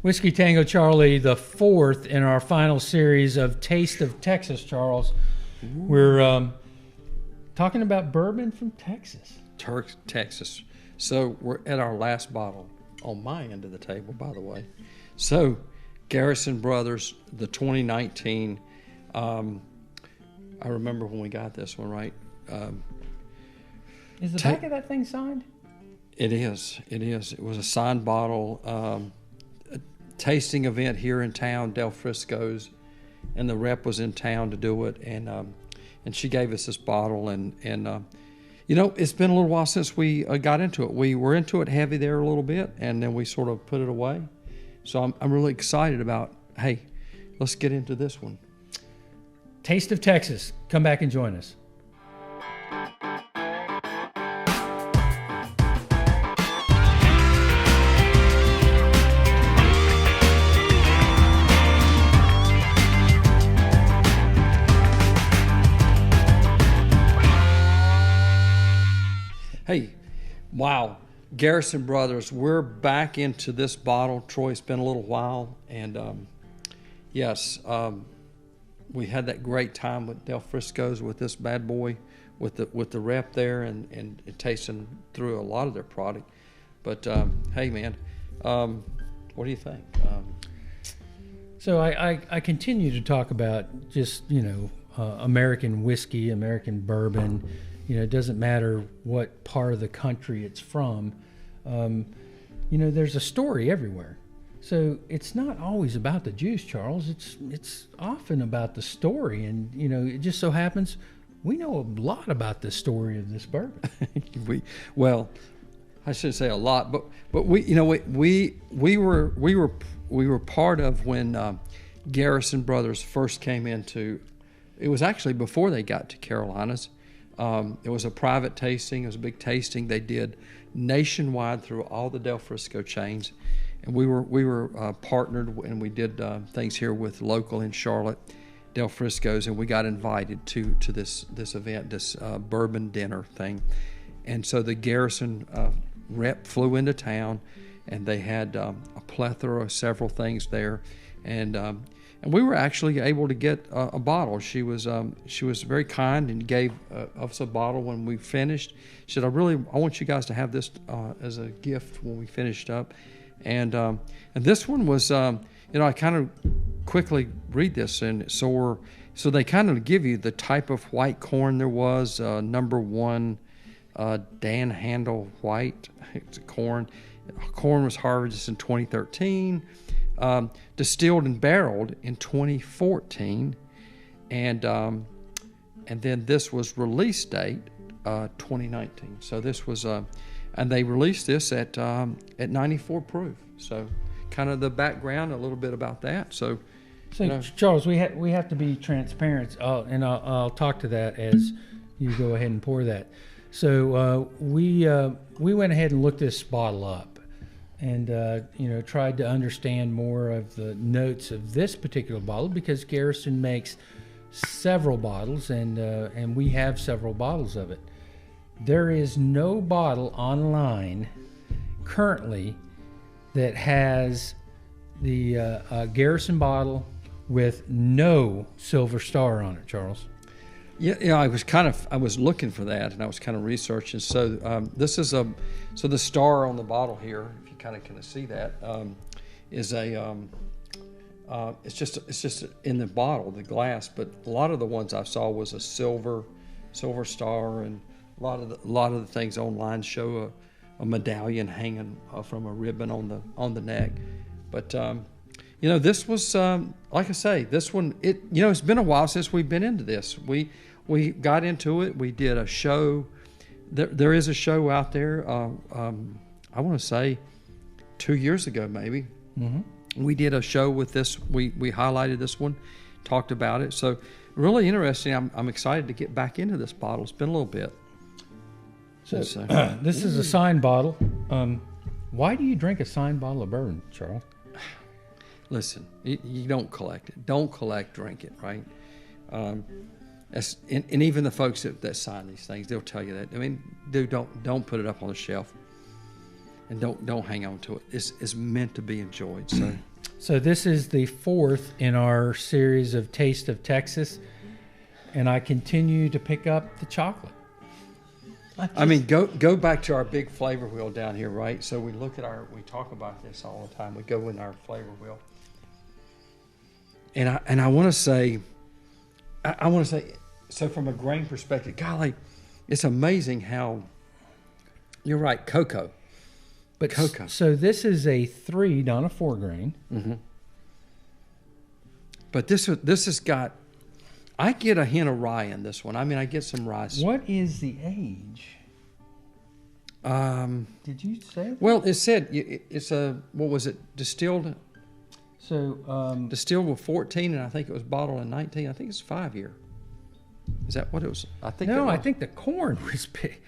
Whiskey Tango Charlie, the fourth in our final series of Taste of Texas, Charles. Ooh. We're talking about bourbon from Texas. Texas. So we're at our last bottle on my end of the table, by the way. So Garrison Brothers, the 2019. I remember when we got this one, right? Is the back of that thing signed? It is. It was a signed bottle. A tasting event here in town, Del Frisco's, and the rep was in town to do it, and she gave us this bottle, and it's been a little while since we got into it. We were into it heavy there a little bit, and then we sort of put it away. So I'm really excited about, hey, let's get into this one. Taste of Texas. Come back and join us. Hey, wow, Garrison Brothers, we're back into this bottle. Troy, it's been a little while, and yes, we had that great time with Del Frisco's with this bad boy, with the rep there, and tasting through a lot of their product. But hey, man, what do you think? So I continue to talk about just American whiskey, American bourbon. It doesn't matter what part of the country it's from. There's a story everywhere. So it's not always about the juice, Charles. It's often about the story. And, it just so happens we know a lot about the story of this bourbon. I shouldn't say a lot, but we were part of when Garrison Brothers first came into. It was actually before they got to Carolinas. It was a private tasting. It was a big tasting. They did nationwide through all the Del Frisco chains, and we were partnered, and we did things here with local in Charlotte, Del Frisco's, and we got invited to this event, this bourbon dinner thing. And so the Garrison rep flew into town, and they had a plethora of several things there, and we were actually able to get a bottle. She was very kind and gave us a bottle when we finished. She said, I want you guys to have this as a gift when we finished up. And this one was, I kind of quickly read this, and so they kind of give you the type of white corn there was. Number 1, Dan Handel White. It's a corn. Corn was harvested in 2013. Distilled and barreled in 2014, and then this was release date 2019. So this was and they released this at 94 proof. So kind of the background, a little bit about that. So Charles, we have to be transparent, and I'll talk to that as you go ahead and pour that. So we went ahead and looked this bottle up. And tried to understand more of the notes of this particular bottle, because Garrison makes several bottles, and we have several bottles of it. There is no bottle online currently that has the Garrison bottle with no silver star on it, Charles. Yeah, I was looking for that, and I was kind of researching. So this is so the star on the bottle here, if you kind of see that, is it's just in the bottle, the glass. But a lot of the ones I saw was a silver star, and a lot of the things online show a medallion hanging from a ribbon on the neck. But this was like I say, this one, it's been a while since we've been into this. We got into it. We did a show. There is a show out there. I want to say 2 years ago, maybe. Mm-hmm. We did a show with this. We highlighted this one, talked about it. So really interesting. I'm excited to get back into this bottle. It's been a little bit. So this is a signed bottle. Why do you drink a signed bottle of bourbon, Charles? Listen, you don't collect it. Don't collect, drink it, right? And even the folks that sign these things, they'll tell you that. I mean, dude, don't put it up on the shelf, and don't hang on to it. It's meant to be enjoyed. So So this is the fourth in our series of Taste of Texas, and I continue to pick up the chocolate. I mean, go back to our big flavor wheel down here, right? So we look at we talk about this all the time. We go in our flavor wheel, and I want to say, so from a grain perspective, golly, it's amazing how. You're right, cocoa. But cocoa. So this is a 3, not a 4 grain. Mm-hmm. But this has got. I get a hint of rye in this one. I mean, I get some rye. What is the age? Did you say? Well, it said it's a, what was it, distilled? So distilled with 14, and I think it was bottled in 19. I think it's 5-year. Is that what it was? I think. No, I think the corn was big.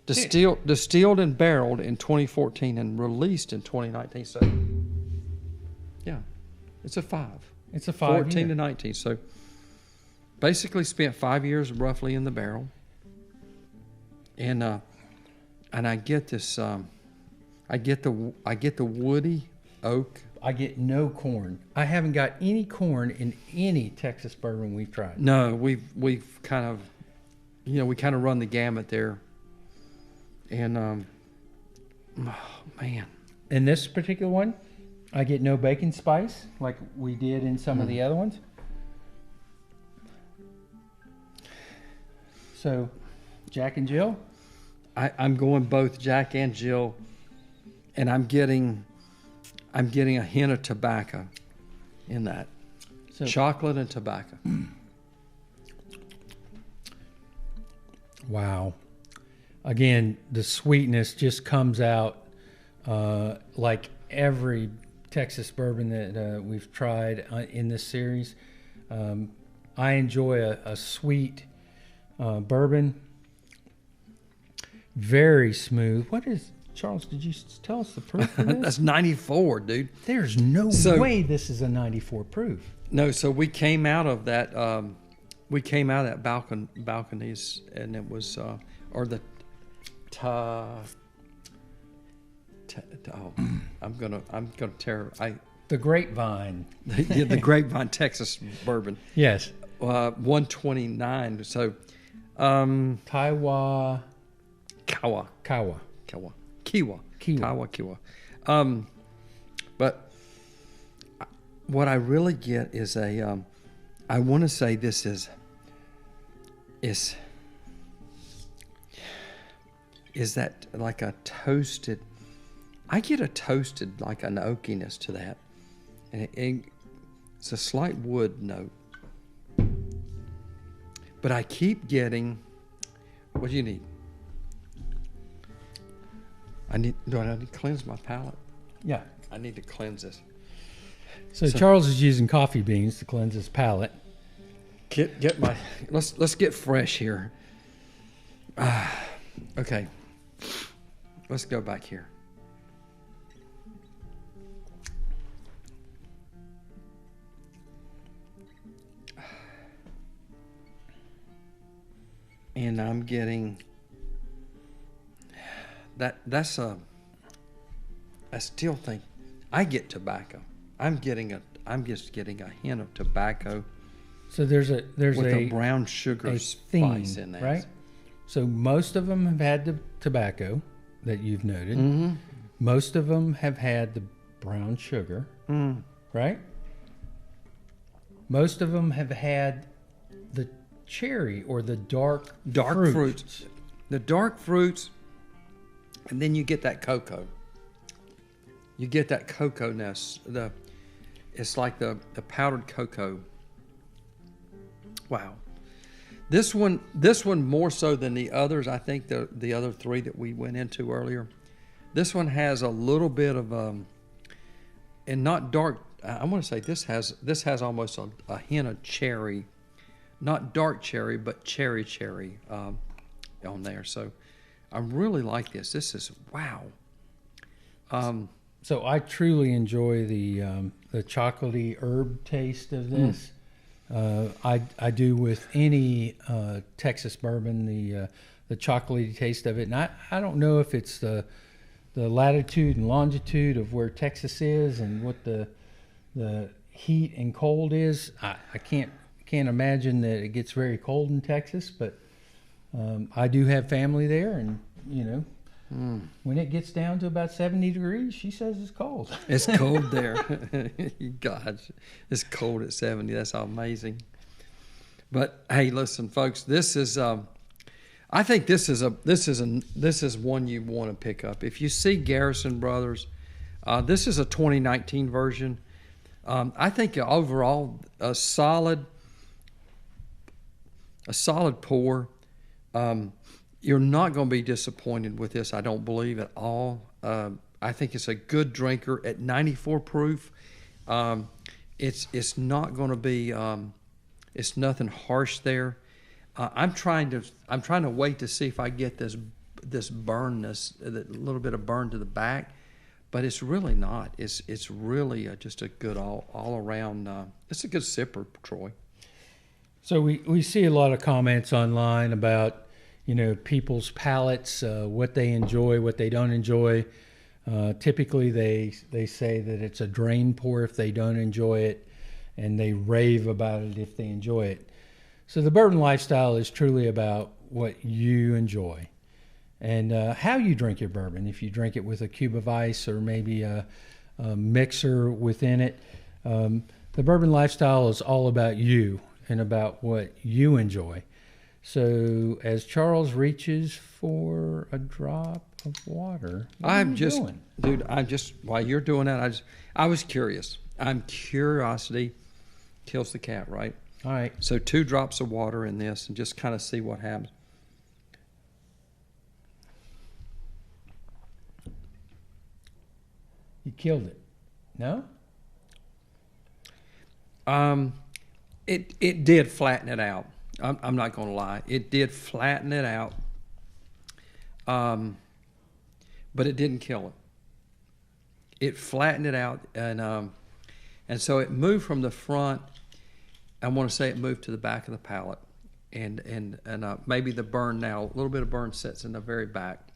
Distilled and barreled in 2014 and released in 2019. So, yeah, it's a 5. It's a 5. 14 to 19. So, basically, spent 5 years roughly in the barrel, and I get this. I get the woody oak. I get no corn. I haven't got any corn in any Texas bourbon we've tried. No, we've kind of, we kind of run the gamut there. And, oh, man. In this particular one, I get no bacon spice like we did in some of the other ones. So, Jack and Jill? I'm going both Jack and Jill, and I'm getting a hint of tobacco in that. So, chocolate and tobacco. Wow. Again, the sweetness just comes out like every Texas bourbon that we've tried in this series. I enjoy a sweet bourbon. Very smooth. What is, Charles, did you tell us the proof of this? That's 94, dude. There's no way this is a 94 proof. No, so we came out of that balconies, and it was I'm gonna tear the Grapevine. The Grapevine Texas bourbon. Yes. 129. So Kiwa. But what I really get is I want to say this is that like a toasted. I get a toasted, like an oakiness to that, and it's a slight wood note. But I keep getting. What do you need? Do I need to cleanse my palate? Yeah, I need to cleanse this. So Charles is using coffee beans to cleanse his palate. Let's get fresh here. Okay. Let's go back here. And I'm getting that's I still think I get tobacco. I'm just getting a hint of tobacco. So there's a brown sugar spice in that, right? So most of them have had the tobacco that you've noted. Mm-hmm. Most of them have had the brown sugar, right? Most of them have had the cherry or the dark fruits. The dark fruits, and then you get that cocoa. You get that cocoa-ness. It's like the powdered cocoa. Wow. This one more so than the others. I think the other three that we went into earlier. This one has a little bit of and not dark. I want to say this has almost a hint of cherry, not dark cherry, but cherry on there. So I really like this. This is wow. So I truly enjoy the chocolatey herb taste of this. I do with any Texas bourbon, the chocolatey taste of it, and I don't know if it's the the latitude and longitude of where Texas is and what the heat and cold is. I can't imagine that it gets very cold in Texas, but I do have family there, and when it gets down to about 70 degrees, she says it's cold. It's cold there. Gosh, it's cold at 70. That's amazing. But hey, listen, folks, this is I think this is one you want to pick up. If you see Garrison Brothers, this is a 2019 version. I think overall a solid pour. You're not going to be disappointed with this, I don't believe at all. I think it's a good drinker at 94 proof. It's not going to be. It's nothing harsh there. I'm trying to wait to see if I get this burnness, a little bit of burn to the back, but it's really not. It's really just a good all around. It's a good sipper, Troy. So we see a lot of comments online about people's palates, what they enjoy, what they don't enjoy. Typically, they say that it's a drain pour if they don't enjoy it, and they rave about it if they enjoy it. So the bourbon lifestyle is truly about what you enjoy and how you drink your bourbon. If you drink it with a cube of ice or maybe a mixer within it, the bourbon lifestyle is all about you and about what you enjoy. So as Charles reaches for a drop of water, while you're doing that, I was curious. Curiosity kills the cat, right? All right. So 2 drops of water in this and just kind of see what happens. You killed it. No? It did flatten it out. I'm not going to lie. It did flatten it out. But it didn't kill it. It flattened it out, and so it moved from the front. I want to say it moved to the back of the palate, and maybe the burn now, a little bit of burn sets in the very back.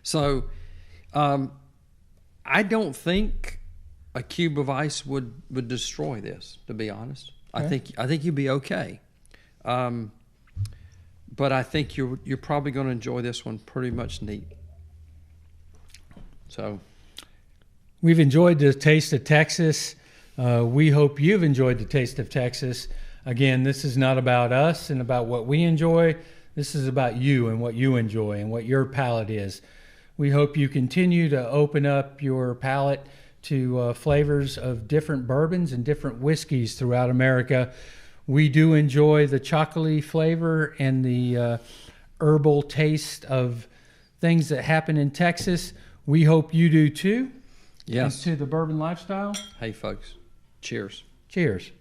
So, I don't think a cube of ice would destroy this. To be honest, okay. I think you'd be okay. But I think you're probably going to enjoy this one pretty much neat. So, we've enjoyed the taste of Texas. We hope you've enjoyed the taste of Texas. Again, this is not about us and about what we enjoy. This is about you and what you enjoy and what your palate is. We hope you continue to open up your palate to flavors of different bourbons and different whiskeys throughout America. We do enjoy the chocolatey flavor and the herbal taste of things that happen in Texas. We hope you do too. Yes. To the bourbon lifestyle. Hey, folks. Cheers. Cheers.